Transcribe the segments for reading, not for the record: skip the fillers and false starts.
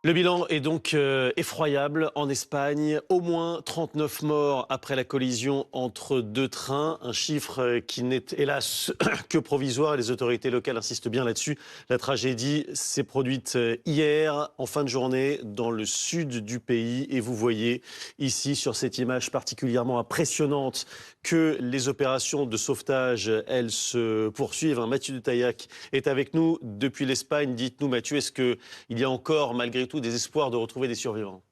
Le bilan est donc effroyable en Espagne. Au moins 39 morts après la collision entre deux trains. Un chiffre qui n'est hélas que provisoire. Les autorités locales insistent bien là-dessus. La tragédie s'est produite hier en fin de journée dans le sud du pays. Et vous voyez ici sur cette image particulièrement impressionnante que les opérations de sauvetage, elles se poursuivent. Mathieu de Taillac est avec nous depuis l'Espagne. Dites-nous Mathieu, est-ce qu'il y a encore malgré tout des espoirs de retrouver des survivants?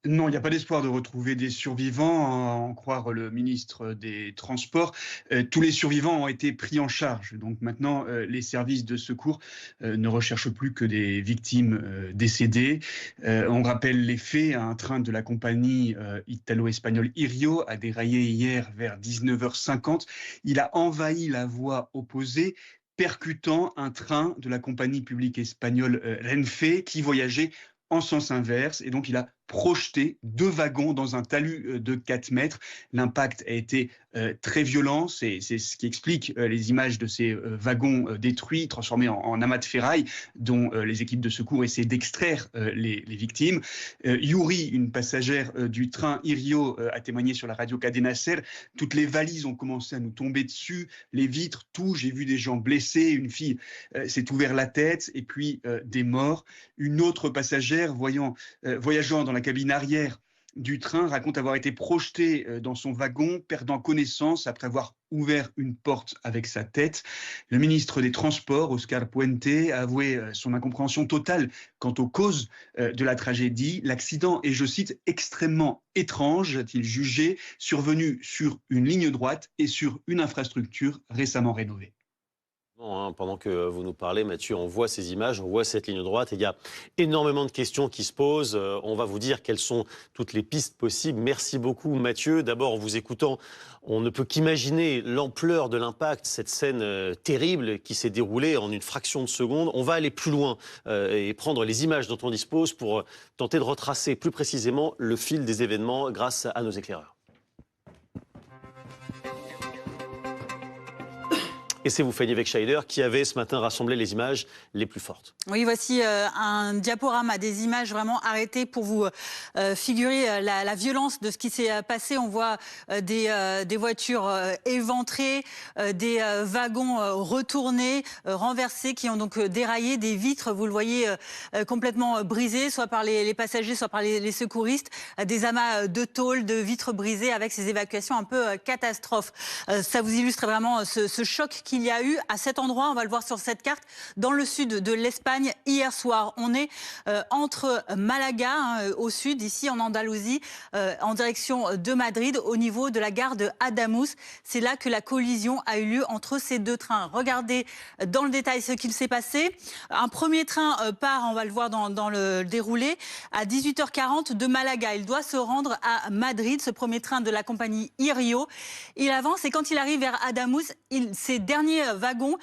Non, il n'y a pas d'espoir de retrouver des survivants, à en croire le ministre des Transports. Tous les survivants ont été pris en charge. Donc maintenant, les services de secours ne recherchent plus que des victimes décédées. On rappelle les faits. Un train de la compagnie italo-espagnole Irio a déraillé hier vers 19h50. Il a envahi la voie opposée, percutant un train de la compagnie publique espagnole Renfe qui voyageait en sens inverse, et donc il a projeté deux wagons dans un talus de 4 mètres. L'impact a été très violent, c'est ce qui explique les images de ces wagons détruits, transformés en amas de ferraille, dont les équipes de secours essaient d'extraire les victimes. Yuri, une passagère du train Irio, a témoigné sur la radio Cadena Ser. Toutes les valises ont commencé à nous tomber dessus, les vitres, tout. J'ai vu des gens blessés, une fille s'est ouvert la tête, et puis des morts. Une autre passagère, voyageant dans la cabine arrière du train, raconte avoir été projetée dans son wagon, perdant connaissance après avoir ouvert une porte avec sa tête. Le ministre des Transports, Oscar Puente, a avoué son incompréhension totale quant aux causes de la tragédie. L'accident est, je cite, extrêmement étrange, a-t-il jugé, survenu sur une ligne droite et sur une infrastructure récemment rénovée. Pendant que vous nous parlez, Mathieu, on voit ces images, on voit cette ligne droite et il y a énormément de questions qui se posent. On va vous dire quelles sont toutes les pistes possibles. Merci beaucoup, Mathieu. D'abord, en vous écoutant, on ne peut qu'imaginer l'ampleur de l'impact, cette scène terrible qui s'est déroulée en une fraction de seconde. On va aller plus loin et prendre les images dont on dispose pour tenter de retracer plus précisément le fil des événements grâce à nos éclaireurs. Et c'est vous, Fanny Wegscheider, qui avez ce matin rassemblé les images les plus fortes. Oui, voici un diaporama, des images vraiment arrêtées pour vous figurer la violence de ce qui s'est passé. On voit des voitures éventrées, des wagons retournés, renversés, qui ont donc déraillé, des vitres, vous le voyez, complètement brisées, soit par les passagers, soit par les secouristes, des amas de tôle, de vitres brisées, avec ces évacuations un peu catastrophes. Ça vous illustre vraiment ce choc qu'il y a eu à cet endroit. On va le voir sur cette carte, dans le sud de l'Espagne hier soir. On est entre Malaga, au sud, ici en Andalousie, en direction de Madrid, au niveau de la gare de Adamuz. C'est là que la collision a eu lieu entre ces deux trains. Regardez dans le détail ce qu'il s'est passé. Un premier train part, on va le voir dans le déroulé, à 18h40 de Malaga. Il doit se rendre à Madrid, ce premier train de la compagnie Irio. Il avance et quand il arrive vers Adamuz, ces derniers wagons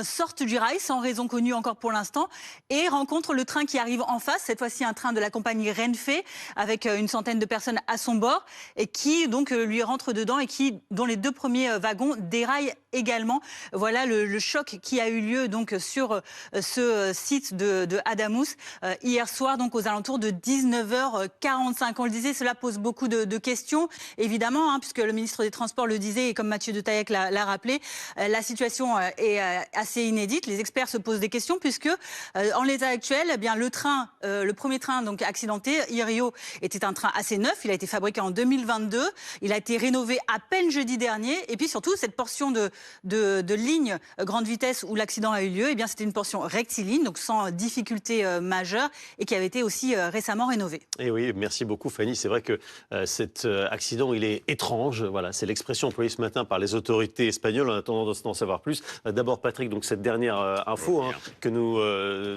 sortent du rail, sans raison connue encore pour l'instant, et rencontrent le train qui arrive en face, cette fois-ci un train de la compagnie Renfe, avec une centaine de personnes à son bord, et qui donc lui rentre dedans et dont les deux premiers wagons déraillent également. Voilà le choc qui a eu lieu donc sur ce site de Adamuz hier soir, donc aux alentours de 19h45. On le disait, cela pose beaucoup de questions, évidemment, puisque le ministre des Transports le disait, et comme Mathieu de Taillac l'a rappelé, la situation est assez inédite. Les experts se posent des questions puisque, en l'état actuel, le premier train donc accidenté, Irio, était un train assez neuf. Il a été fabriqué en 2022. Il a été rénové à peine jeudi dernier. Et puis surtout, cette portion de ligne grande vitesse où l'accident a eu lieu, c'était une portion rectiligne, donc sans difficulté majeure, et qui avait été aussi récemment rénovée. Et oui, merci beaucoup, Fanny. C'est vrai que cet accident, il est étrange. Voilà, c'est l'expression employée ce matin par les autorités espagnoles. En attendant d'en savoir plus. D'abord, Patrick, donc cette dernière info que nous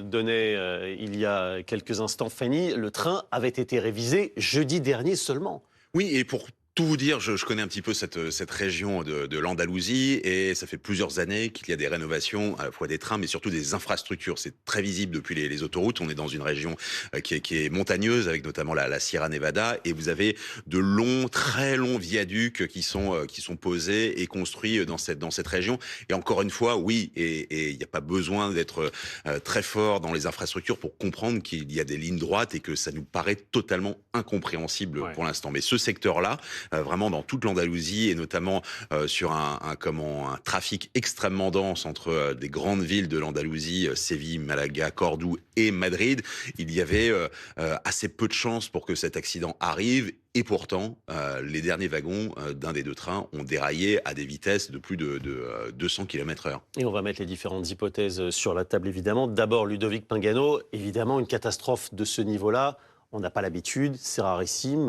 donnait il y a quelques instants Fanny, le train avait été révisé jeudi dernier seulement. Oui, et pour tout vous dire, je connais un petit peu cette région de l'Andalousie et ça fait plusieurs années qu'il y a des rénovations à la fois des trains mais surtout des infrastructures. C'est très visible depuis les autoroutes. On est dans une région qui est montagneuse avec notamment la Sierra Nevada et vous avez de longs, très longs viaducs qui sont posés et construits dans cette région. Et encore une fois, oui, et il n'y a pas besoin d'être très fort dans les infrastructures pour comprendre qu'il y a des lignes droites et que ça nous paraît totalement incompréhensible pour l'instant. Mais ce secteur-là, vraiment dans toute l'Andalousie et notamment sur un trafic extrêmement dense entre des grandes villes de l'Andalousie, Séville, Malaga, Cordoue et Madrid, il y avait assez peu de chances pour que cet accident arrive. Et pourtant, les derniers wagons d'un des deux trains ont déraillé à des vitesses de plus de 200 km/h. Et on va mettre les différentes hypothèses sur la table, évidemment. D'abord, Ludovic Pingano, évidemment, une catastrophe de ce niveau-là. On n'a pas l'habitude, c'est rarissime,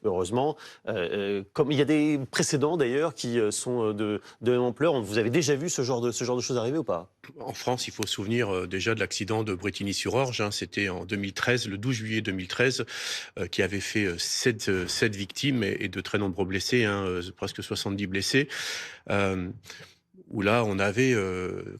heureusement. Comme il y a des précédents d'ailleurs qui sont de même ampleur. Vous avez déjà vu ce genre de choses arriver ou pas? En France, il faut se souvenir déjà de l'accident de Brétigny-sur-Orge. C'était en 2013, le 12 juillet 2013, qui avait fait 7 victimes et de très nombreux blessés, presque 70 blessés. Où là, on avait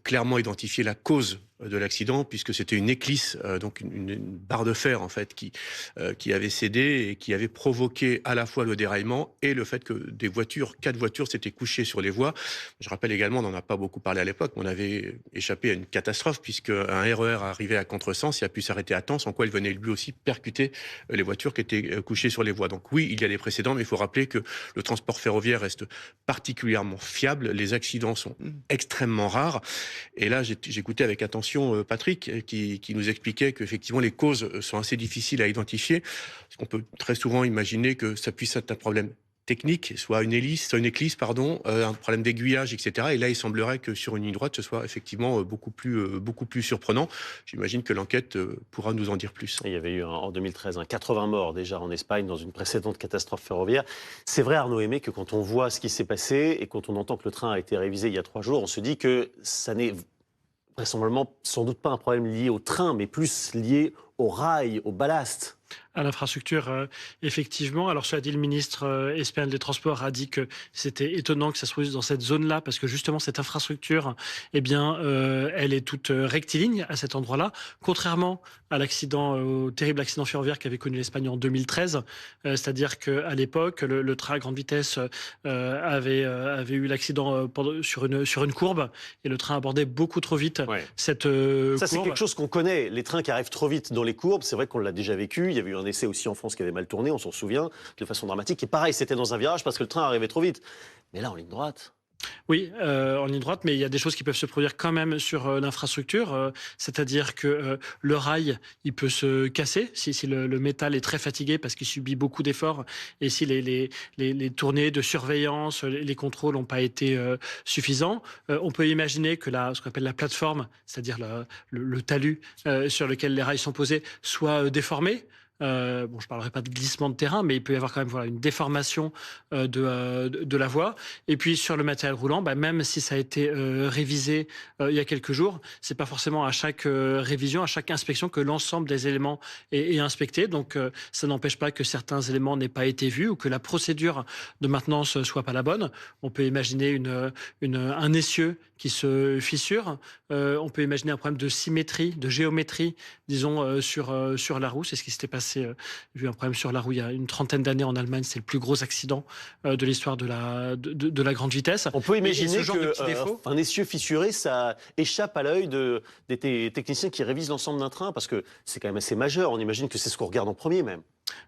clairement identifié la cause de l'accident, puisque c'était une éclisse, donc une barre de fer en fait, qui avait cédé et qui avait provoqué à la fois le déraillement et le fait que 4 voitures s'étaient couchées sur les voies. Je rappelle également, on n'en a pas beaucoup parlé à l'époque, on avait échappé à une catastrophe puisque un RER arrivait à contresens et a pu s'arrêter à temps, sans quoi il venait lui aussi percuter les voitures qui étaient couchées sur les voies. Donc oui, il y a des précédents, mais il faut rappeler que le transport ferroviaire reste particulièrement fiable. Les accidents sont extrêmement rares. Et là, j'écoutais avec attention Patrick qui nous expliquait qu'effectivement les causes sont assez difficiles à identifier. Parce qu'on peut très souvent imaginer que ça puisse être un problème technique, soit une éclisse, un problème d'aiguillage, etc. Et là, il semblerait que sur une ligne droite, ce soit effectivement beaucoup plus surprenant. J'imagine que l'enquête pourra nous en dire plus. Il y avait eu en 2013 80 morts déjà en Espagne dans une précédente catastrophe ferroviaire. C'est vrai, Arnaud Aimé, que quand on voit ce qui s'est passé et quand on entend que le train a été révisé il y a 3 jours, on se dit que ça n'est vraisemblablement sans doute pas un problème lié au train, mais plus lié au rail, au ballast. À l'infrastructure, effectivement. Alors, cela dit, le ministre espagnol des Transports a dit que c'était étonnant que ça se produise dans cette zone-là, parce que justement, cette infrastructure, eh bien, elle est toute rectiligne à cet endroit-là, contrairement à au terrible accident ferroviaire qu'avait connu l'Espagne en 2013. C'est-à-dire qu'à l'époque, le train à grande vitesse avait eu l'accident sur une courbe, et le train abordait beaucoup trop vite cette courbe. Ça, c'est quelque chose qu'on connaît. Les trains qui arrivent trop vite dans les courbes, c'est vrai qu'on l'a déjà vécu. Il y avait eu un essai aussi en France qui avait mal tourné, on s'en souvient, de façon dramatique. Et pareil, c'était dans un virage parce que le train arrivait trop vite. Mais là, en ligne droite... Oui, en ligne droite, mais il y a des choses qui peuvent se produire quand même sur l'infrastructure. C'est-à-dire que le rail, il peut se casser si le métal est très fatigué parce qu'il subit beaucoup d'efforts et si les tournées de surveillance, les contrôles n'ont pas été suffisants. On peut imaginer que ce qu'on appelle la plateforme, c'est-à-dire le talus sur lequel les rails sont posés, soit déformé. Je ne parlerai pas de glissement de terrain, mais il peut y avoir quand même une déformation de la voie. Et puis sur le matériel roulant, même si ça a été révisé il y a quelques jours, c'est pas forcément à chaque révision, à chaque inspection que l'ensemble des éléments est inspecté. Donc ça n'empêche pas que certains éléments n'aient pas été vus ou que la procédure de maintenance soit pas la bonne. On peut imaginer un essieu qui se fissure. On peut imaginer un problème de symétrie, de géométrie, disons, sur la roue. C'est ce qui s'était passé. J'ai vu un problème sur la roue il y a une 30aine d'années en Allemagne. C'est le plus gros accident de l'histoire de la grande vitesse. On peut imaginer qu'un essieu fissuré, ça échappe à l'œil des techniciens qui révisent l'ensemble d'un train, parce que c'est quand même assez majeur. On imagine que c'est ce qu'on regarde en premier même.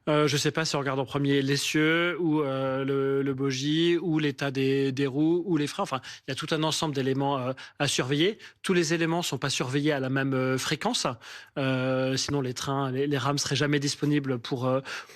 Je ne sais pas si on regarde en premier l'essieu ou le bogie ou l'état des roues ou les freins. Enfin, il y a tout un ensemble d'éléments à surveiller. Tous les éléments ne sont pas surveillés à la même fréquence. Sinon, les trains, les rames ne seraient jamais disponibles pour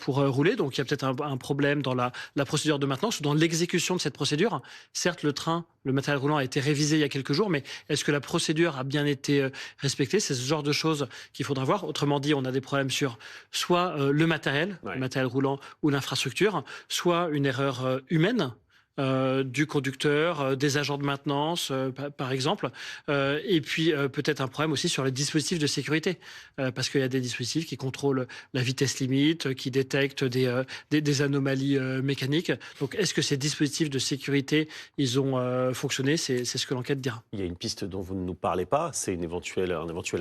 rouler. Donc, il y a peut-être un problème dans la procédure de maintenance ou dans l'exécution de cette procédure. Certes, le matériel roulant a été révisé il y a quelques jours, mais est-ce que la procédure a bien été respectée? C'est ce genre de choses qu'il faudra voir. Autrement dit, on a des problèmes sur soit le matériel roulant ou l'infrastructure, soit une erreur humaine. du conducteur, des agents de maintenance, par exemple. Et puis peut-être un problème aussi sur les dispositifs de sécurité, parce qu'il y a des dispositifs qui contrôlent la vitesse limite, qui détectent des anomalies mécaniques. Donc est-ce que ces dispositifs de sécurité, ils ont fonctionné? C'est ce que l'enquête dira. Il y a une piste dont vous ne nous parlez pas, c'est un éventuel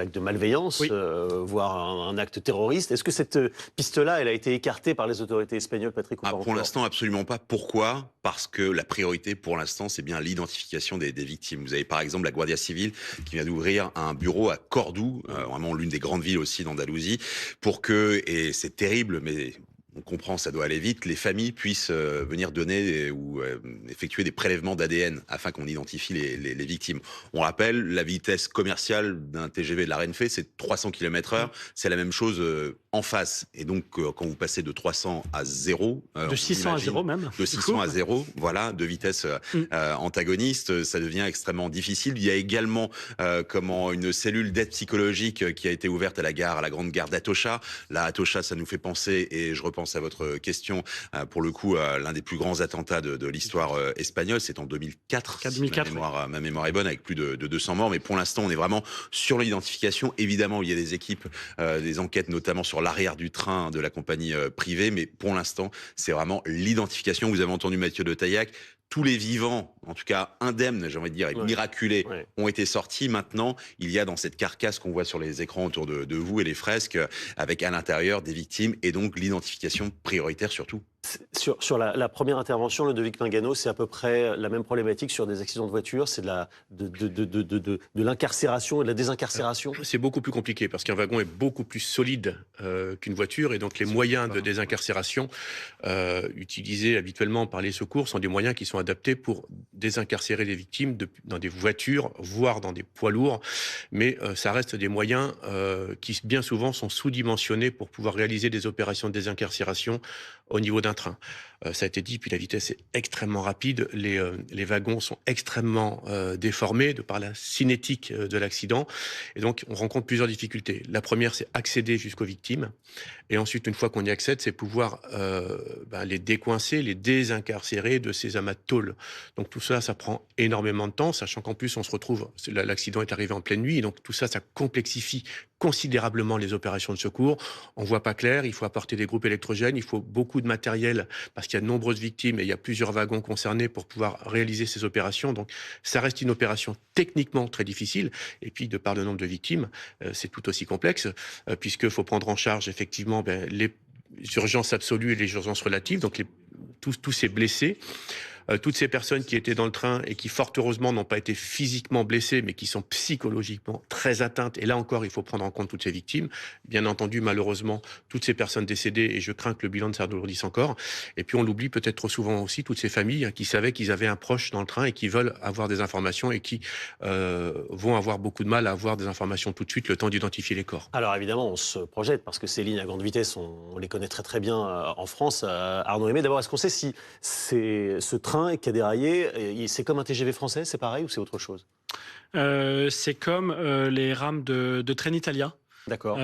acte de malveillance, Oui. voire un acte terroriste. Est-ce que cette piste-là, elle a été écartée par les autorités espagnoles, Patrick, ou pas Pour encore? l'instant, absolument pas. Pourquoi? Parce que la priorité, pour l'instant, c'est bien l'identification des victimes. Vous avez par exemple la Guardia Civile qui vient d'ouvrir un bureau à Cordoue, vraiment l'une des grandes villes aussi d'Andalousie, pour que, et c'est terrible, mais on comprend, ça doit aller vite, les familles puissent venir donner ou effectuer des prélèvements d'ADN afin qu'on identifie les victimes. On rappelle, la vitesse commerciale d'un TGV de la Renfe, c'est 300 km/h. C'est la même chose en face. Et donc, quand vous passez de 300 à 0... de 600 à 0 même. De 600 à 0, voilà, de vitesse antagoniste, ça devient extrêmement difficile. Il y a également une cellule d'aide psychologique qui a été ouverte à la grande gare d'Atocha. Là, Atocha, ça nous fait penser, et je repense à votre question, pour le coup, l'un des plus grands attentats de l'histoire espagnole, c'est en 2004. 2004, si ma mémoire est bonne, avec plus de 200 morts. Mais pour l'instant, on est vraiment sur l'identification. Évidemment, il y a des équipes, des enquêtes, notamment sur l'arrière du train de la compagnie privée. Mais pour l'instant, c'est vraiment l'identification. Vous avez entendu Mathieu de Taillac. Tous les vivants, en tout cas indemnes, j'ai envie de dire, et miraculés, ont été sortis. Maintenant, il y a dans cette carcasse qu'on voit sur les écrans autour de vous et les fresques, avec à l'intérieur des victimes et donc l'identification prioritaire surtout. Sur la première intervention, Ludovic Mingano, c'est à peu près la même problématique sur des accidents de voiture, c'est de l'incarcération et de la désincarcération. C'est beaucoup plus compliqué parce qu'un wagon est beaucoup plus solide qu'une voiture et donc les moyens de désincarcération utilisés habituellement par les secours sont des moyens qui sont adaptés pour désincarcérer les victimes dans des voitures, voire dans des poids lourds, mais ça reste des moyens qui bien souvent sont sous-dimensionnés pour pouvoir réaliser des opérations de désincarcération au niveau d'un train. Ça a été dit, puis la vitesse est extrêmement rapide, les wagons sont extrêmement déformés de par la cinétique de l'accident, et donc on rencontre plusieurs difficultés. La première, c'est accéder jusqu'aux victimes, et ensuite, une fois qu'on y accède, c'est pouvoir les décoincer, les désincarcérer de ces amas de tôle. Donc tout ça, ça prend énormément de temps, sachant qu'en plus, on se retrouve, l'accident est arrivé en pleine nuit, et donc tout ça, ça complexifie considérablement les opérations de secours. On voit pas clair, il faut apporter des groupes électrogènes, il faut beaucoup de matériel, parce qu'il y a de nombreuses victimes et il y a plusieurs wagons concernés pour pouvoir réaliser ces opérations. Donc ça reste une opération techniquement très difficile. Et puis de par le nombre de victimes, c'est tout aussi complexe, puisqu'il faut prendre en charge effectivement les urgences absolues et les urgences relatives, donc tous ces blessés. Toutes ces personnes qui étaient dans le train et qui, fort heureusement, n'ont pas été physiquement blessées, mais qui sont psychologiquement très atteintes. Et là encore, il faut prendre en compte toutes ces victimes. Bien entendu, malheureusement, toutes ces personnes décédées, et je crains que le bilan ne s'alourdisse encore. Et puis, on l'oublie peut-être trop souvent aussi, toutes ces familles qui savaient qu'ils avaient un proche dans le train et qui veulent avoir des informations et qui vont avoir beaucoup de mal à avoir des informations tout de suite, le temps d'identifier les corps. Alors évidemment, on se projette, parce que ces lignes à grande vitesse, on les connaît très très bien en France. Arnaud Aimé, d'abord, est-ce qu'on sait si ce train qui a déraillé, c'est comme un TGV français, c'est pareil ou c'est autre chose? C'est comme les rames de Trenitalia. D'accord.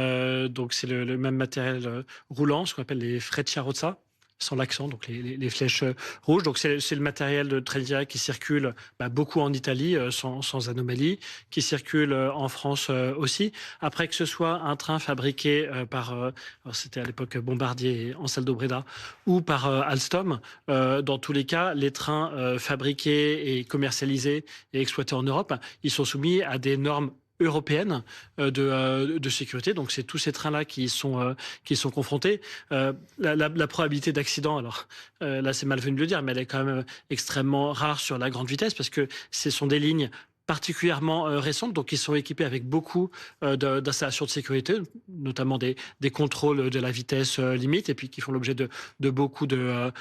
Donc c'est le même matériel roulant, ce qu'on appelle les Frecciarozza, sans l'accent, donc les flèches rouges. Donc c'est le matériel de Trenitalia qui circule beaucoup en Italie, sans anomalie, qui circule en France aussi. Après, que ce soit un train fabriqué alors c'était à l'époque Bombardier en Ansaldo Breda, ou par Alstom, dans tous les cas, les trains fabriqués et commercialisés et exploités en Europe, ils sont soumis à des normes européenne de sécurité. Donc, c'est tous ces trains-là qui sont confrontés. La probabilité d'accident, alors là, c'est malvenu de le dire, mais elle est quand même extrêmement rare sur la grande vitesse parce que ce sont des lignes particulièrement récentes, donc ils sont équipés avec beaucoup d'installations de sécurité, notamment des contrôles de la vitesse limite, et puis qui font l'objet de beaucoup de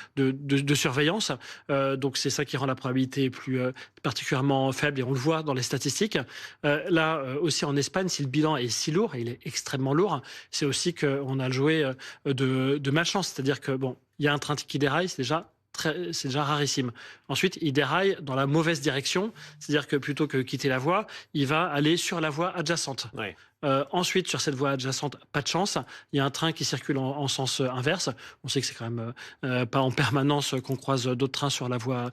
surveillance. Donc c'est ça qui rend la probabilité plus particulièrement faible, et on le voit dans les statistiques. Là aussi en Espagne, si le bilan est si lourd, et il est extrêmement lourd, c'est aussi qu'on a le jouet de malchance, c'est-à-dire que il y a un train qui déraille, c'est déjà rarissime. Ensuite, il déraille dans la mauvaise direction, c'est-à-dire que plutôt que quitter la voie, il va aller sur la voie adjacente. Ouais. Ensuite, sur cette voie adjacente, pas de chance, il y a un train qui circule en sens inverse. On sait que c'est quand même pas en permanence qu'on croise d'autres trains sur la voie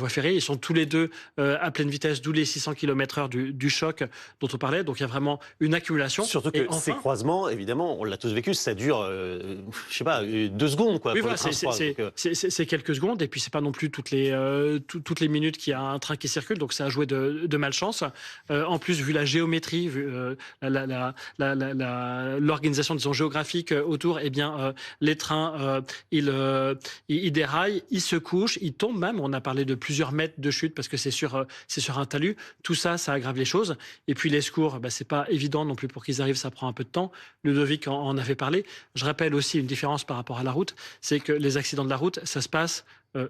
ferrée. Ils sont tous les deux à pleine vitesse, d'où les 600 km/h du choc dont on parlait. Donc il y a vraiment une accumulation. Surtout que ces croisements, évidemment, on l'a tous vécu, ça dure, je sais pas, 2 secondes, quoi. Oui, pour voilà, le train c'est quelques secondes, et puis c'est pas non plus toutes les minutes qu'il y a un train qui circule, donc ça a joué de malchance. En plus, vu la géométrie, vu l'organisation, disons, géographique autour, eh bien, les trains, ils déraillent, ils se couchent, ils tombent même. On a parlé de plusieurs mètres de chute parce que c'est sur un talus. Tout ça, ça aggrave les choses. Et puis les secours, c'est pas évident non plus pour qu'ils arrivent, ça prend un peu de temps. Ludovic en avait parlé. Je rappelle aussi une différence par rapport à la route, c'est que les accidents de la route, ça se passe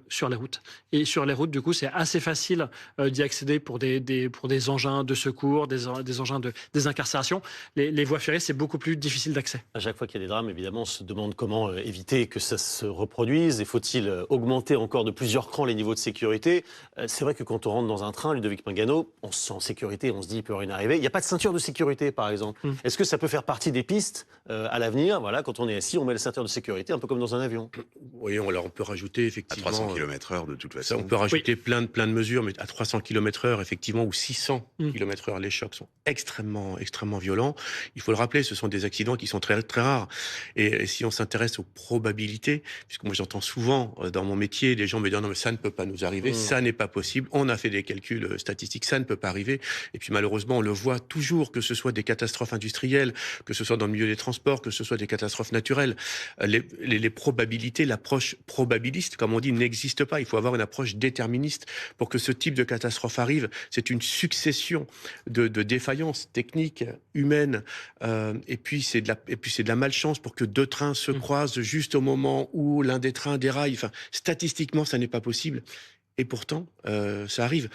sur les routes. Et sur les routes, du coup, c'est assez facile d'y accéder pour des engins de secours, des engins de désincarcération. Les voies ferrées, c'est beaucoup plus difficile d'accès. À chaque fois qu'il y a des drames, évidemment, on se demande comment éviter que ça se reproduise. Et faut-il augmenter encore de plusieurs crans les niveaux de sécurité? C'est vrai que quand on rentre dans un train, Ludovic Pingano, on se sent en sécurité, on se dit il peut rien arriver. Il n'y a pas de ceinture de sécurité, par exemple. Est-ce que ça peut faire partie des pistes à l'avenir? Voilà, quand on est assis, on met la ceinture de sécurité, un peu comme dans un avion. Oui, alors on peut rajouter effectivement... À 300 km/h de toute façon. Ça, on peut rajouter plein de mesures, mais à 300 km/h, effectivement, ou 600 km/h, les chocs sont extrêmement violents. Il faut le rappeler, ce sont des accidents qui sont très, très rares. Et si on s'intéresse aux probabilités, puisque moi j'entends souvent dans mon métier, des gens me disent non, mais ça ne peut pas nous arriver, ça n'est pas possible, on a fait des calculs statistiques, ça ne peut pas arriver. Et puis malheureusement, on le voit toujours, que ce soit des catastrophes industrielles, que ce soit dans le milieu des transports, que ce soit des catastrophes naturelles. Les probabilités, l'approche probabiliste, comme on dit, n'existe pas. Il faut avoir une approche déterministe pour que ce type de catastrophe arrive. C'est une succession de défaillances techniques, humaines, et puis c'est de la malchance pour que 2 trains se croisent juste au moment où l'un des trains déraille. Enfin, statistiquement, ça n'est pas possible. Et pourtant, ça arrive.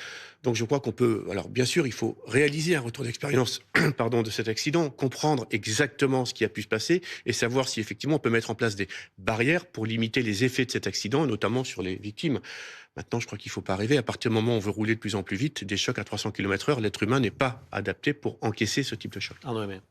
Donc je crois qu'on peut... Alors bien sûr, il faut réaliser un retour d'expérience de cet accident, comprendre exactement ce qui a pu se passer et savoir si effectivement on peut mettre en place des barrières pour limiter les effets de cet accident, notamment sur les victimes. Maintenant, je crois qu'il ne faut pas rêver. À partir du moment où on veut rouler de plus en plus vite, des chocs à 300 km/h, l'être humain n'est pas adapté pour encaisser ce type de choc. Arnaud Aimé.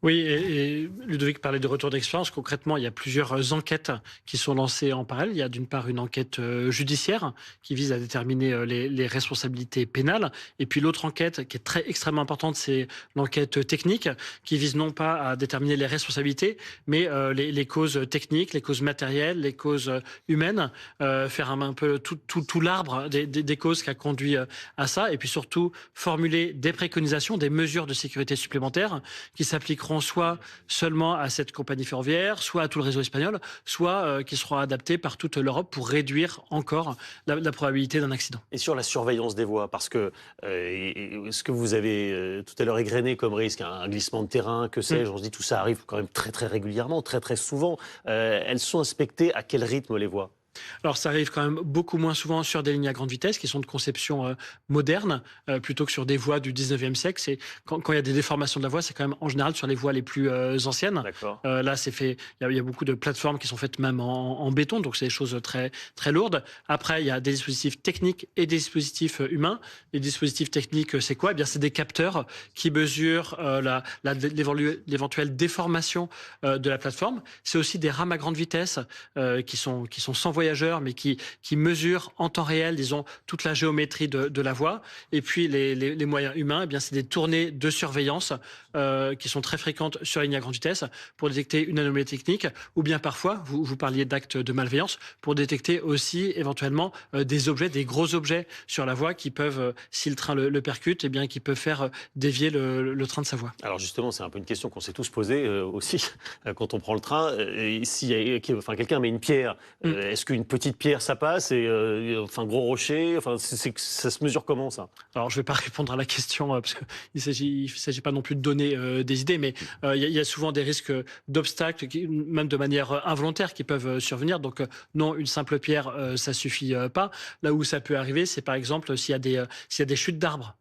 Oui, et Ludovic parlait de retour d'expérience. Concrètement, il y a plusieurs enquêtes qui sont lancées en parallèle. Il y a d'une part une enquête judiciaire qui vise à déterminer les responsabilités pénales. Et puis l'autre enquête qui est extrêmement importante, c'est l'enquête technique qui vise non pas à déterminer les responsabilités, mais les causes techniques, les causes matérielles, les causes humaines, faire un peu tout l'arbre des causes qui a conduit à ça. Et puis surtout formuler des préconisations, des mesures de sécurité supplémentaires qui s'appliqueront soit seulement à cette compagnie ferroviaire, soit à tout le réseau espagnol, soit qui seront adaptés par toute l'Europe pour réduire encore la probabilité d'un accident. Et sur la surveillance des voies, parce que ce que vous avez tout à l'heure égrené comme risque, un glissement de terrain, que sais-je, on se dit tout ça arrive quand même très très régulièrement, très très souvent. Elles sont inspectées à quel rythme les voies? Alors ça arrive quand même beaucoup moins souvent sur des lignes à grande vitesse qui sont de conception moderne plutôt que sur des voies du 19e siècle. C'est quand il y a des déformations de la voie, c'est quand même en général sur les voies les plus anciennes. Là, c'est fait. Il y a beaucoup de plateformes qui sont faites même en béton, donc c'est des choses très très lourdes. Après, il y a des dispositifs techniques et des dispositifs humains. Les dispositifs techniques, c'est quoi? Eh bien, c'est des capteurs qui mesurent l'éventuelle déformation de la plateforme. C'est aussi des rames à grande vitesse qui sont sans voyageurs, mais qui mesurent en temps réel, disons, toute la géométrie de la voie. Et puis les moyens humains, eh bien, c'est des tournées de surveillance qui sont très fréquentes sur les lignes à grande vitesse pour détecter une anomalie technique, ou bien parfois, vous parliez d'actes de malveillance, pour détecter aussi éventuellement des objets, des gros objets sur la voie qui peuvent, si le train le percute, eh bien, qui peuvent faire dévier le train de sa voie. Alors justement, c'est un peu une question qu'on s'est tous posée aussi quand on prend le train. Si quelqu'un met une pierre, est-ce qu'une petite pierre, ça passe, et gros rocher, ça se mesure comment, ça? Alors, je ne vais pas répondre à la question, parce qu'il ne s'agit pas non plus de donner des idées, mais il y a souvent des risques d'obstacles, même de manière involontaire, qui peuvent survenir. Donc, non, une simple pierre, ça ne suffit pas. Là où ça peut arriver, c'est par exemple s'il y a des chutes d'arbres.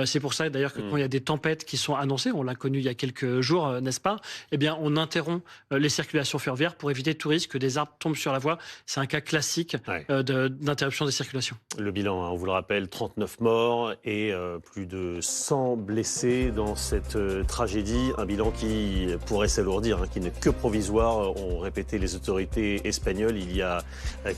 C'est pour ça d'ailleurs que quand il y a des tempêtes qui sont annoncées, on l'a connu il y a quelques jours, n'est-ce pas? Eh bien, on interrompt les circulations ferroviaires pour éviter tout risque que des arbres tombent sur la voie. C'est un cas classique d'interruption des circulations. Le bilan, on vous le rappelle, 39 morts et plus de 100 blessés dans cette tragédie. Un bilan qui pourrait s'alourdir, qui n'est que provisoire, ont répété les autorités espagnoles il y a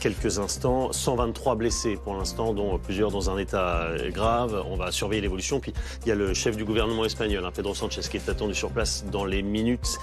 quelques instants. 123 blessés pour l'instant, dont plusieurs dans un état grave. On va surveiller l'évolution. Puis il y a le chef du gouvernement espagnol, Pedro Sánchez, qui est attendu sur place dans les minutes